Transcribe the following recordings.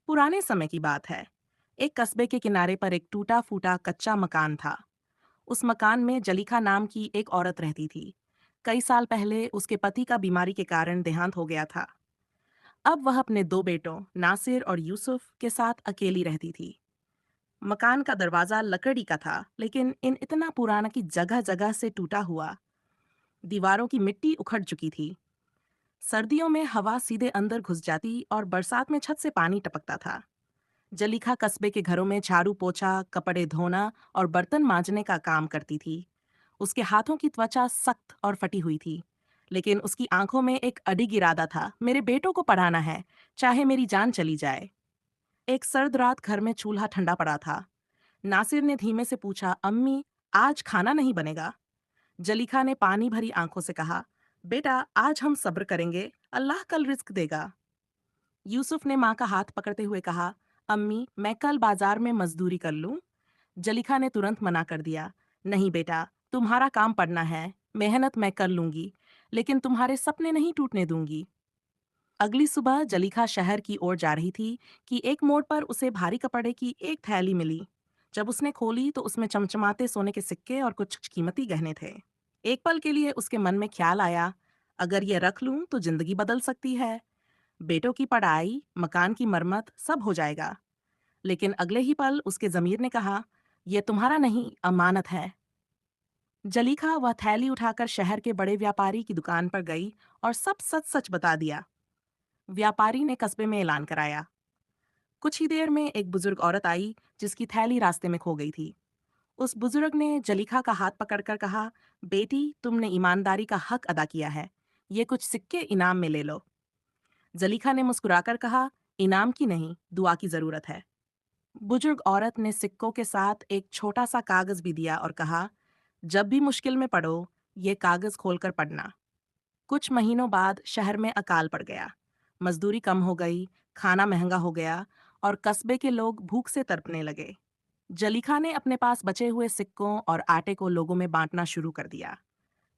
पुराने समय की बात है। एक कस्बे के किनारे पर एक टूटा फूटा कच्चा मकान था। उस मकान में जलीखा नाम की एक औरत रहती थी। कई साल पहले उसके पति का बीमारी के कारण देहांत हो गया था। अब वह अपने दो बेटों नासिर और यूसुफ के साथ अकेली रहती थी। मकान का दरवाजा लकड़ी का था, लेकिन इन इतना पुराना कि जगह जगह से टूटा हुआ। दीवारों की मिट्टी उखड़ चुकी थी। सर्दियों में हवा सीधे अंदर घुस जाती और बरसात में छत से पानी टपकता था। जलीखा कस्बे के घरों में झाड़ू पोछा, कपड़े धोना और बर्तन मांजने का काम करती थी। उसके हाथों की त्वचा सख्त और फटी हुई थी, लेकिन उसकी आंखों में एक अडिग इरादा था, मेरे बेटों को पढ़ाना है, चाहे मेरी जान चली जाए। एक सर्द रात घर में चूल्हा ठंडा पड़ा था। नासिर ने धीमे से पूछा, अम्मी, आज खाना नहीं बनेगा? जलीखा ने पानी भरी आंखों से कहा, बेटा, आज हम सब्र करेंगे, अल्लाह कल रिस्क देगा। यूसुफ ने माँ का हाथ पकड़ते हुए कहा, अम्मी, मैं कल बाजार में मजदूरी कर लूं? जलीखा ने तुरंत मना कर दिया, नहीं बेटा, तुम्हारा काम पड़ना है, मेहनत मैं कर लूंगी, लेकिन तुम्हारे सपने नहीं टूटने दूंगी। अगली सुबह जलीखा शहर की ओर जा रही थी कि एक मोड़ पर उसे भारी कपड़े की एक थैली मिली। जब उसने खोली तो उसमें चमचमाते सोने के सिक्के और कुछ कीमती गहने थे। एक पल के लिए उसके मन में ख्याल आया, अगर ये रख लूं तो जिंदगी बदल सकती है। बेटों की पढ़ाई, मकान की मरम्मत, सब हो जाएगा। लेकिन अगले ही पल उसके ज़मीर ने कहा, यह तुम्हारा नहीं, अमानत है। जलीखा वह थैली उठाकर शहर के बड़े व्यापारी की दुकान पर गई और सब सच सच बता दिया। व्यापारी ने कस्बे में ऐलान कराया। कुछ ही देर में एक बुजुर्ग औरत आई, जिसकी थैली रास्ते में खो गई थी। उस बुजुर्ग ने जलीखा का हाथ पकड़कर कहा, बेटी, तुमने ईमानदारी का हक अदा किया है, ये कुछ सिक्के इनाम में ले लो। जलीखा ने मुस्कुराकर कहा, इनाम की नहीं, दुआ की जरूरत है। बुजुर्ग औरत ने सिक्कों के साथ एक छोटा सा कागज भी दिया और कहा, जब भी मुश्किल में पड़ो, ये कागज खोलकर पढ़ना। कुछ महीनों बाद शहर में अकाल पड़ गया। मजदूरी कम हो गई, खाना महंगा हो गया और कस्बे के लोग भूख से तड़पने लगे। जलीखा ने अपने पास बचे हुए सिक्कों और आटे को लोगों में बांटना शुरू कर दिया।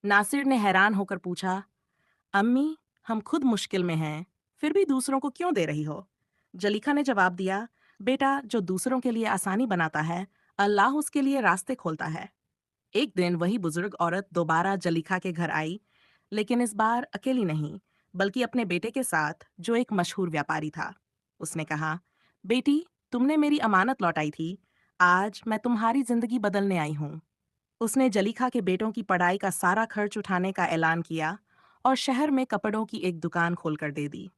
नासिर ने हैरान होकर पूछा, अम्मी, हम खुद मुश्किल में हैं, फिर भी दूसरों को क्यों दे रही हो? जलीखा ने जवाब दिया, बेटा, जो दूसरों के लिए आसानी बनाता है, अल्लाह उसके लिए रास्ते खोलता है। एक दिन वही बुजुर्ग औरत दोबारा जलीखा के घर आई, लेकिन इस बार अकेली नहीं, बल्कि अपने बेटे के साथ, जो एक मशहूर व्यापारी था। उसने कहा, बेटी, तुमने मेरी अमानत लौटाई थी, आज मैं तुम्हारी जिंदगी बदलने आई हूँ। उसने जलीखा के बेटों की पढ़ाई का सारा खर्च उठाने का ऐलान किया और शहर में कपड़ों की एक दुकान खोलकर दे दी।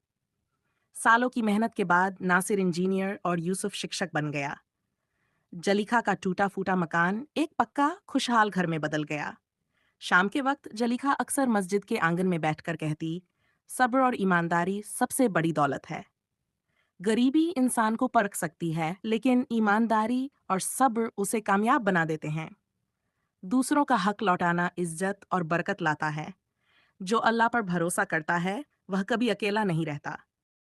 सालों की मेहनत के बाद नासिर इंजीनियर और यूसुफ शिक्षक बन गया। जलीखा का टूटा फूटा मकान एक पक्का खुशहाल घर में बदल गया। शाम के वक्त जलीखा अक्सर मस्जिद के आंगन में बैठकर कहती, सब्र और ईमानदारी सबसे बड़ी दौलत है। गरीबी इंसान को परख सकती है, लेकिन ईमानदारी और सब्र उसे कामयाब बना देते हैं। दूसरों का हक लौटाना इज्जत और बरकत लाता है। जो अल्लाह पर भरोसा करता है, वह कभी अकेला नहीं रहता।